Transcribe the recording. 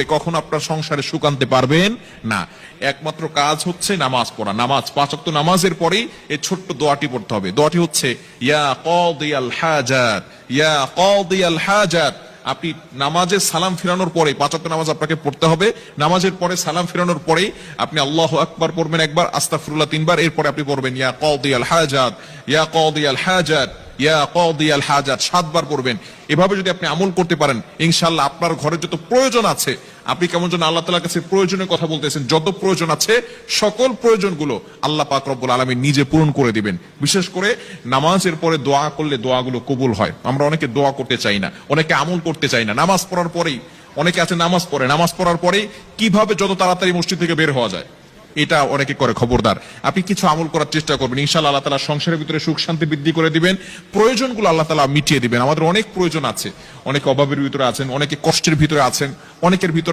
করে কখনো আপনার সংসারে সুখ আনতে পারবেন না। একমাত্র কাজ হচ্ছে নামাজ পড়া। নামাজ 5 ওয়াক্ত নামাজের পরেই এই ছোট্ট দোয়াটি পড়তে হবে। দোয়াটি হচ্ছে ইয়া কাদিয়াল হাজাত, ইয়া কাদিয়াল হাজাত। আপনি নামাজে সালাম ফিরানোর পরে 5 ওয়াক্ত নামাজ আপনাকে পড়তে হবে। নামাজের পরে সালাম ফিরানোর পরেই আপনি আল্লাহু আকবার পড়বেন একবার, আস্তাগফিরুল্লাহ 3 বার, এরপরে আপনি পড়বেন ইয়া কাদিয়াল হাজাত, ইয়া কাদিয়াল হাজাত, ইয়া কাদিয়াল হাজাত 7 বার পড়বেন। এভাবে যদি আপনি আমল করতে পারেন, ইনশাআল্লাহ আপনার ঘরে যত প্রয়োজন আছে, আপনি কেমন যেন আল্লাহ তাআলার কাছে প্রয়োজনের কথা বলতেছেন, যত প্রয়োজন আছে সকল প্রয়োজনগুলো আল্লাহ পাক রব্বুল আলামিন নিজে পূরণ করে দিবেন। বিশেষ করে নামাজের পরে দোয়া করলে দোয়াগুলো কবুল হয়। আমরা অনেকে দোয়া করতে চাই না, অনেকে আমল করতে চাই না। নামাজ পড়ার পরেই অনেকে আছে নামাজ পড়ে, নামাজ পড়ার পরেই কিভাবে যত তাড়াতাড়ি মসজিদ থেকে বের হওয়া যায় এটা অনেকে করে। খবরদার, আপনি কিছু আমল করার চেষ্টা করবেন, ইনশাআল্লাহ আল্লাহ তাআলা সংসারের ভিতরে সুখ শান্তি বৃদ্ধি করে দিবেন, প্রয়োজনগুলো আল্লাহ তাআলা মিটিয়ে দিবেন। আমাদের অনেক প্রয়োজন আছে, অনেকে অভাবের ভিতরে আছেন, অনেকে কষ্টের ভিতরে আছেন, অনেকের ভিতরে